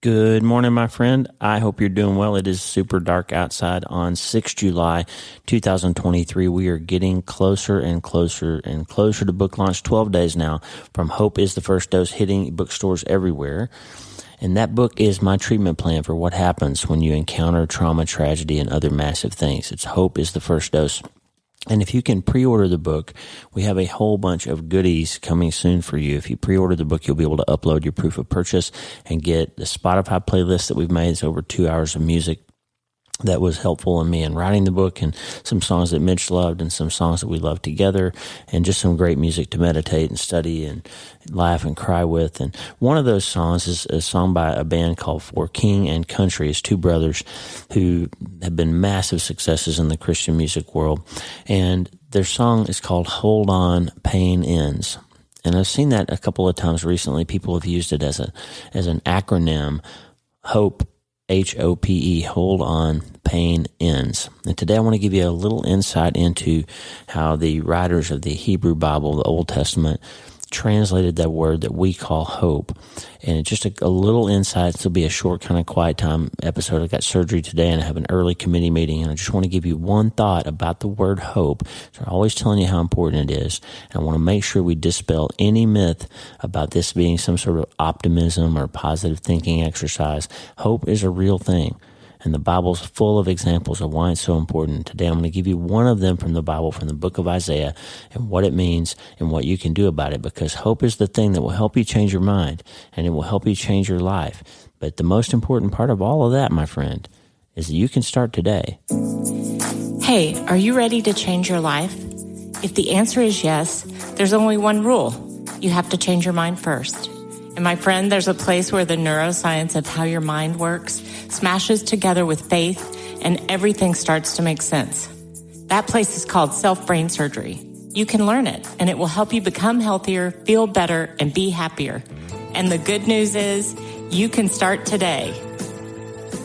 Good morning, my friend. I hope you're doing well. It is super dark outside on 6th July, 2023. We are getting closer and closer and closer to book launch. 12 days now from Hope is the First Dose, hitting bookstores everywhere. And that book is my treatment plan for what happens when you encounter trauma, tragedy, and other massive things. It's Hope is the First Dose. And if you can pre-order the book, we have a whole bunch of goodies coming soon for you. If you pre-order the book, you'll be able to upload your proof of purchase and get the Spotify playlist that we've made. It's over 2 hours of music that was helpful in me in writing the book, and some songs that Mitch loved and some songs that we loved together, and just some great music to meditate and study and laugh and cry with. And one of those songs is a song by a band called For King and Country. It's two brothers who have been massive successes in the Christian music world. And their song is called Hold On, Pain Ends. And I've seen that a couple of times recently. People have used it as an acronym, HOPE, HOPE, Hold On, Pain Ends. And today I want to give you a little insight into how the writers of the Hebrew Bible, the Old Testament, translated that word that we call hope. And it's just a little insight. This will be a short kind of quiet time episode. I got surgery today and I have an early committee meeting, and I just want to give you one thought about the word hope. So I'm always telling you how important it is. And I want to make sure we dispel any myth about this being some sort of optimism or positive thinking exercise. Hope is a real thing. And the Bible's full of examples of why it's so important. Today I'm going to give you one of them from the Bible, from the book of Isaiah, and what it means and what you can do about it. Because hope is the thing that will help you change your mind, and it will help you change your life. But the most important part of all of that, my friend, is that you can start today. Hey, are you ready to change your life? If the answer is yes, there's only one rule. You have to change your mind first. And my friend, there's a place where the neuroscience of how your mind works smashes together with faith, and everything starts to make sense. That place is called self-brain surgery. You can learn it, and it will help you become healthier, feel better, and be happier. And the good news is, you can start today.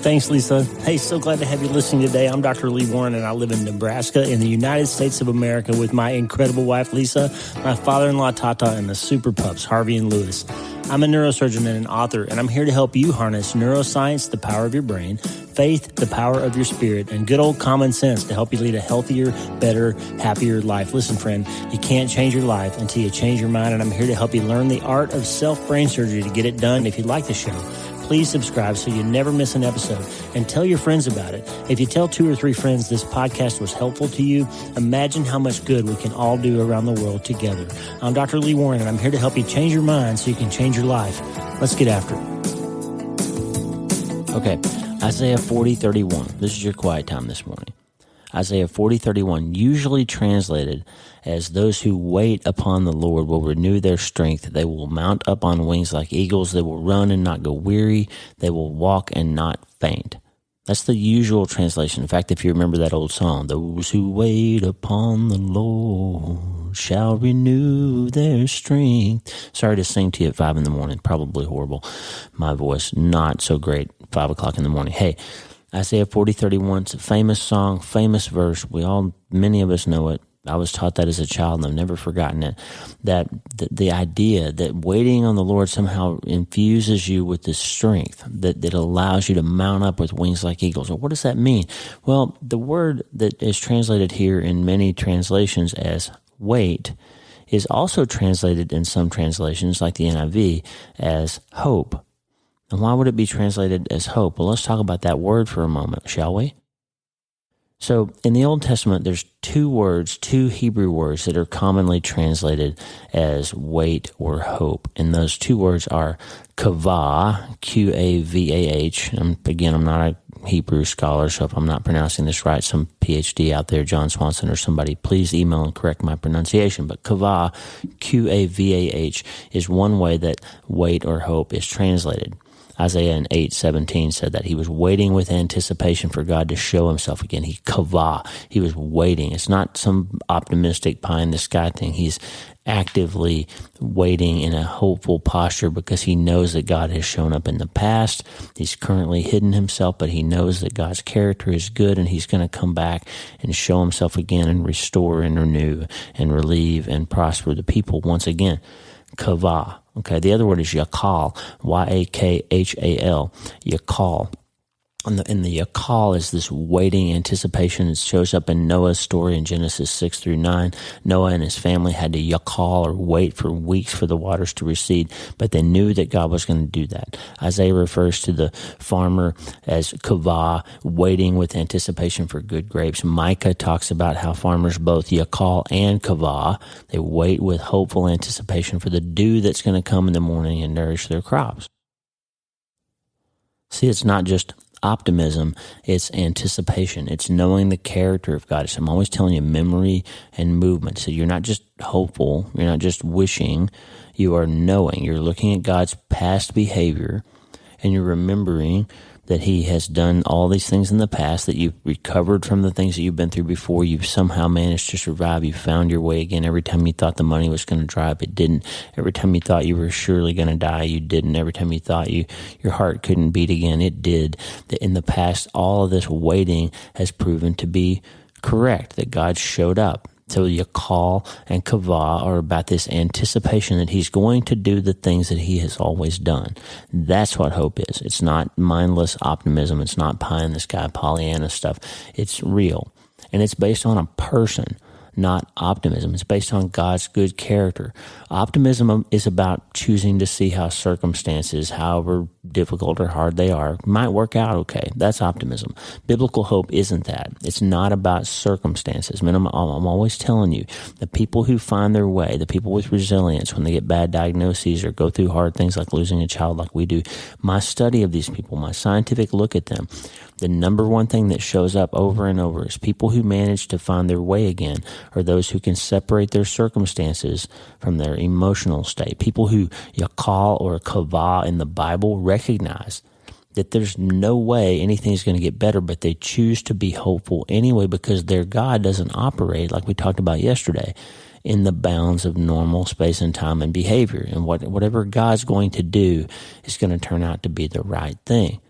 Thanks, Lisa. Hey, so glad to have you listening today. I'm Dr. Lee Warren, and I live in Nebraska in the United States of America with my incredible wife, Lisa, my father-in-law, Tata, and the super pups, Harvey and Lewis. I'm a neurosurgeon and an author, and I'm here to help you harness neuroscience, the power of your brain, faith, the power of your spirit, and good old common sense to help you lead a healthier, better, happier life. Listen, friend, you can't change your life until you change your mind, and I'm here to help you learn the art of self-brain surgery to get it done. If you like the show, please subscribe so you never miss an episode, and tell your friends about it. If you tell 2 or 3 friends this podcast was helpful to you, imagine how much good we can all do around the world together. I'm Dr. Lee Warren, and I'm here to help you change your mind so you can change your life. Let's get after it. Okay, Isaiah 40:31. This is your quiet time this morning. Isaiah 40:31, usually translated as those who wait upon the Lord will renew their strength. They will mount up on wings like eagles. They will run and not go weary. They will walk and not faint. That's the usual translation. In fact, if you remember that old song, those who wait upon the Lord shall renew their strength. Sorry to sing to you at 5 in the morning. Probably horrible. My voice, not so great, 5 o'clock in the morning. Hey, Isaiah 40:31, it's a famous song, famous verse. Many of us know it. I was taught that as a child, and I've never forgotten it. That the idea that waiting on the Lord somehow infuses you with this strength that allows you to mount up with wings like eagles. Well, what does that mean? Well, the word that is translated here in many translations as wait is also translated in some translations, like the NIV, as hope. And why would it be translated as hope? Well, let's talk about that word for a moment, shall we? So in the Old Testament, there's 2 Hebrew words that are commonly translated as wait or hope. And those 2 words are kavah, Qavah. I'm not a Hebrew scholar, so if I'm not pronouncing this right, some PhD out there, John Swanson or somebody, please email and correct my pronunciation. But kavah, Qavah, is one way that wait or hope is translated. Isaiah in 8:17 said that he was waiting with anticipation for God to show himself again. He kavah. He was waiting. It's not some optimistic pie in the sky thing. He's actively waiting in a hopeful posture because he knows that God has shown up in the past. He's currently hidden himself, but he knows that God's character is good, and he's going to come back and show himself again and restore and renew and relieve and prosper the people once again. Kavah. Okay, the other word is yakal, Y-A-K-H-A-L, yakal. And the yakal is this waiting anticipation. It shows up in Noah's story in Genesis 6 through 9. Noah and his family had to yakal, or wait for weeks for the waters to recede, but they knew that God was going to do that. Isaiah refers to the farmer as kavah, waiting with anticipation for good grapes. Micah talks about how farmers both yakal and kavah. They wait with hopeful anticipation for the dew that's going to come in the morning and nourish their crops. See, it's not just optimism, it's anticipation. It's knowing the character of God. So I'm always telling you, memory and movement. So you're not just hopeful, you're not just wishing, you are knowing. You're looking at God's past behavior and you're remembering that he has done all these things in the past, that you've recovered from the things that you've been through before. You've somehow managed to survive. You found your way again. Every time you thought the money was going to dry up, it didn't. Every time you thought you were surely going to die, you didn't. Every time you thought your heart couldn't beat again, it did. That in the past, all of this waiting has proven to be correct, that God showed up. So yakal and kavah are about this anticipation that he's going to do the things that he has always done. That's what hope is. It's not mindless optimism. It's not pie in the sky, Pollyanna stuff. It's real. And it's based on a person, not optimism. It's based on God's good character. Optimism is about choosing to see how circumstances, however difficult or hard they are, might work out okay. That's optimism. Biblical hope isn't that. It's not about circumstances. I mean, I'm always telling you, the people who find their way, the people with resilience when they get bad diagnoses or go through hard things like losing a child like we do, my study of these people, my scientific look at them, the number one thing that shows up over and over is people who manage to find their way again, or those who can separate their circumstances from their emotional state. People who yakal or kavah in the Bible recognize that there's no way anything's going to get better, but they choose to be hopeful anyway because their God doesn't operate, like we talked about yesterday, in the bounds of normal space and time and behavior. And whatever God's going to do is going to turn out to be the right thing.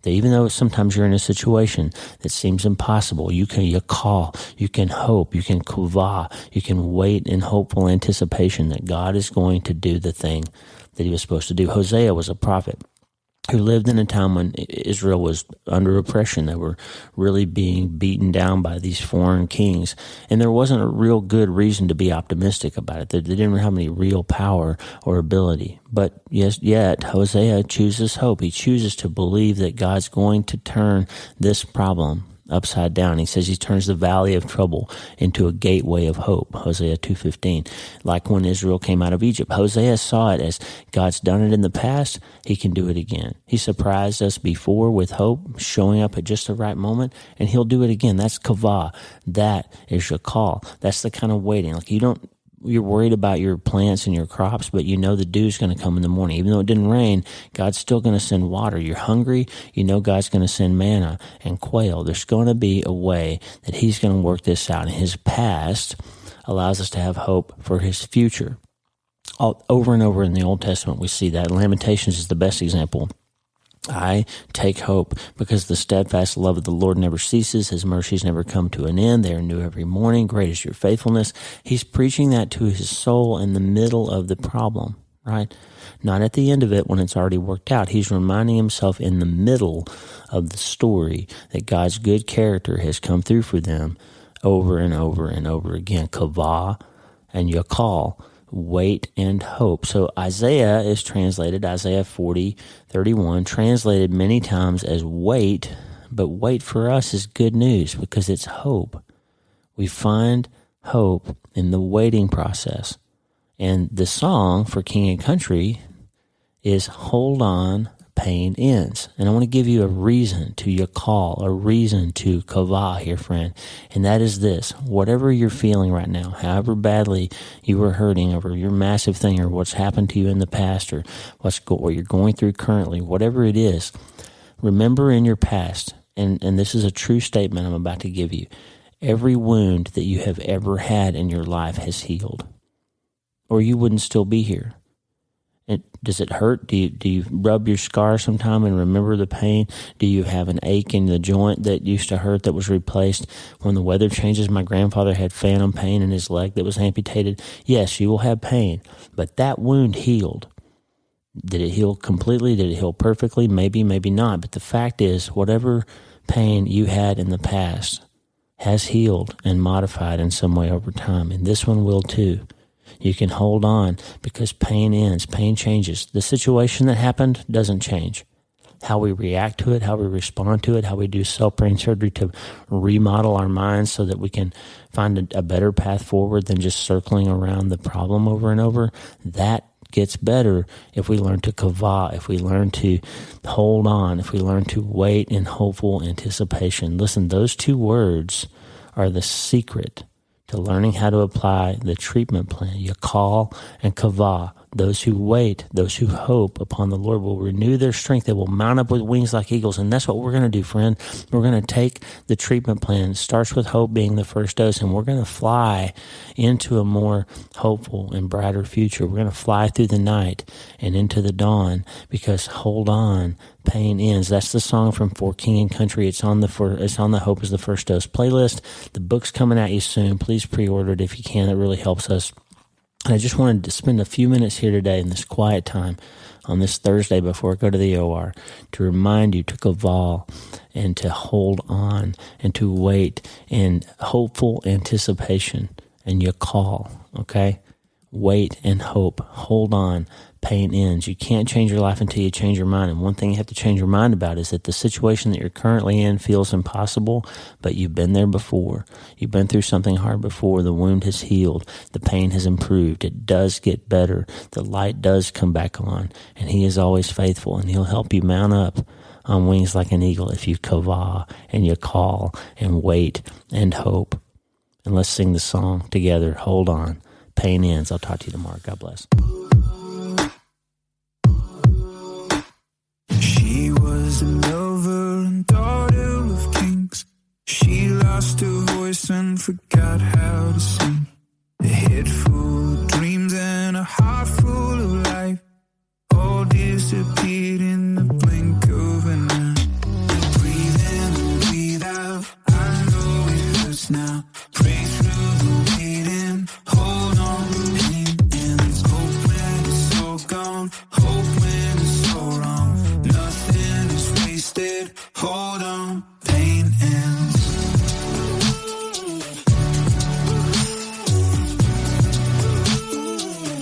That even though sometimes you're in a situation that seems impossible, you can yakal, you can hope, you can kavah, you can wait in hopeful anticipation that God is going to do the thing that he was supposed to do. Hosea was a prophet who lived in a time when Israel was under oppression. They were really being beaten down by these foreign kings. And there wasn't a real good reason to be optimistic about it. They didn't have any real power or ability. But yet Hosea chooses hope. He chooses to believe that God's going to turn this problem upside down. He says he turns the valley of trouble into a gateway of hope, Hosea 2:15. Like when Israel came out of Egypt, Hosea saw it as God's done it in the past, he can do it again. He surprised us before with hope, showing up at just the right moment, and he'll do it again. That's kavah. That is yakal. That's the kind of waiting. Like you're worried about your plants and your crops, but you know the dew's going to come in the morning. Even though it didn't rain, God's still going to send water. You're hungry, you know God's going to send manna and quail. There's going to be a way that he's going to work this out. And his past allows us to have hope for his future. Over and over in the Old Testament, we see that. Lamentations is the best example. I take hope because the steadfast love of the Lord never ceases. His mercies never come to an end. They are new every morning. Great is your faithfulness. He's preaching that to his soul in the middle of the problem, right? Not at the end of it when it's already worked out. He's reminding himself in the middle of the story that God's good character has come through for them over and over and over again. Kavah and yakal. Wait and hope. So Isaiah is translated, Isaiah 40:31, translated many times as wait, but wait for us is good news because it's hope. We find hope in the waiting process. And the song for King and Country is Hold On, Pain Ends. And I want to give you a reason to yakal, a reason to kavah here, friend. And that is this: whatever you're feeling right now, however badly you were hurting over your massive thing or what's happened to you in the past or what you're going through currently, whatever it is, remember in your past, and this is a true statement I'm about to give you, every wound that you have ever had in your life has healed, or you wouldn't still be here. Does it hurt? Do you rub your scar sometime and remember the pain? Do you have an ache in the joint that used to hurt that was replaced? When the weather changes, my grandfather had phantom pain in his leg that was amputated. Yes, you will have pain, but that wound healed. Did it heal completely? Did it heal perfectly? Maybe, maybe not. But the fact is, whatever pain you had in the past has healed and modified in some way over time, and this one will too. You can hold on because pain ends, pain changes. The situation that happened doesn't change. How we react to it, how we respond to it, how we do self-brain surgery to remodel our minds so that we can find a better path forward than just circling around the problem over and over, that gets better if we learn to kavah, if we learn to hold on, if we learn to wait in hopeful anticipation. Listen, those two words are the secret to learning how to apply the treatment plan. Yakal and kavah. Those who wait, those who hope upon the Lord will renew their strength. They will mount up with wings like eagles. And that's what we're going to do, friend. We're going to take the treatment plan. It starts with hope being the first dose, and we're going to fly into a more hopeful and brighter future. We're going to fly through the night and into the dawn because hold on, pain ends. That's the song from For King and Country. It's on the Hope is the First Dose playlist. The book's coming at you soon. Please pre-order it if you can. It really helps us. And I just wanted to spend a few minutes here today in this quiet time on this Thursday before I go to the OR to remind you to kavah and to hold on and to wait in hopeful anticipation. And you call, okay? Wait and hope. Hold on. Pain ends. You can't change your life until you change your mind. And one thing you have to change your mind about is that the situation that you're currently in feels impossible, but you've been there before. You've been through something hard before. The wound has healed. The pain has improved. It does get better. The light does come back on. And He is always faithful, and He'll help you mount up on wings like an eagle if you kavah and you call and wait and hope. And let's sing the song together. Hold on. Pain ends. I'll talk to you tomorrow. God bless. She was a lover and daughter of kings. She lost her voice and forgot how to sing. A head full of dreams and a heart full of life all disappeared in the blink of an eye. Breathe in and breathe out. I know it hurts now. Pray through the waiting. Hold on, pain ends. Hope when it's all gone. Hope when it's all wrong. Nothing is wasted. Hold on, pain ends.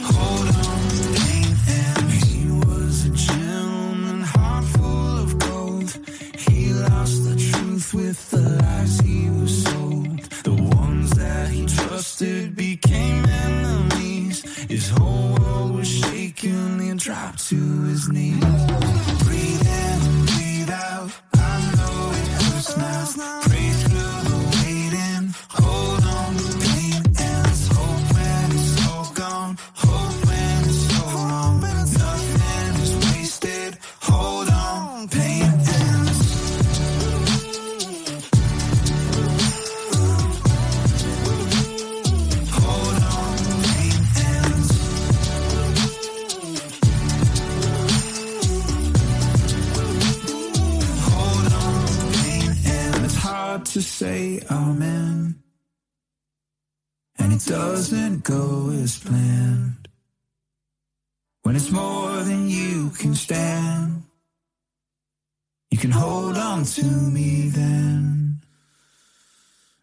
Hold on, pain ends. He was a gentleman, heart full of gold. He lost the truth with the lies he was sold. The ones that he trusted became enemies. His whole world was shaking. He dropped to his knees. Breathe in and breathe out. I know it hurts now. Pray through the waiting. Hold on, pain ends. Hope when it's all gone. Hope when it's all wrong. Nothing is wasted. Hold on, pain ends. Hold on, pain ends. Hold on, pain ends. It's hard to say amen, and it doesn't go as planned. When it's more than you can stand, you can hold on to me then.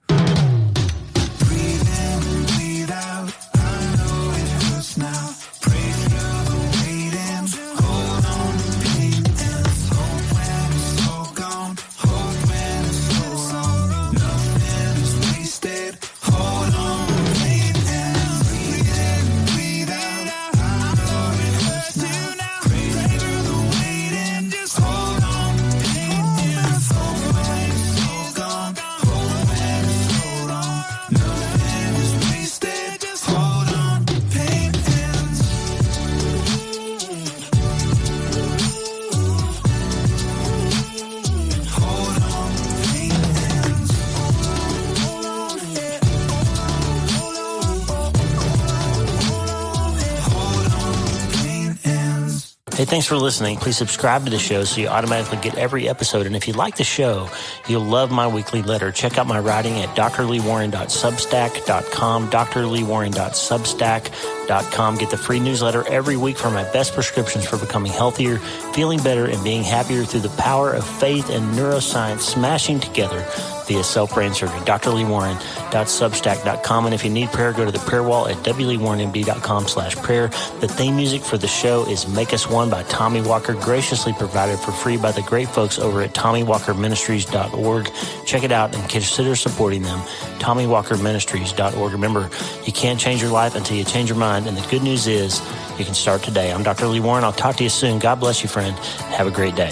Breathe in and breathe out. I know it hurts now. Pray through the waiting. Hold on, pain ends. Hope when it's all gone. Hope when it's all wrong. Nothing is wasted. Hold on, pain ends. Breathe in and breathe out. I know it hurts now. Pray through the waiting. Hold on, pain ends. Hope when it's all Hey, thanks for listening. Please subscribe to the show so you automatically get every episode. And if you like the show, you'll love my weekly letter. Check out my writing at drleewarren.substack.com, drleewarren.substack.com. Get the free newsletter every week for my best prescriptions for becoming healthier, feeling better, and being happier through the power of faith and neuroscience smashing together via self-brain surgery. drleewarren.substack.com. And if you need prayer, go to the prayer wall at wleewarrenmd.com/prayer. The theme music for the show is Make Us One by Tommy Walker, graciously provided for free by the great folks over at TommyWalkerMinistries.org. Check it out and consider supporting them. TommyWalkerMinistries.org. Remember, you can't change your life until you change your mind, and the good news is you can start today. I'm Dr. Lee Warren. I'll talk to you soon. God bless you, friend. Have a great day.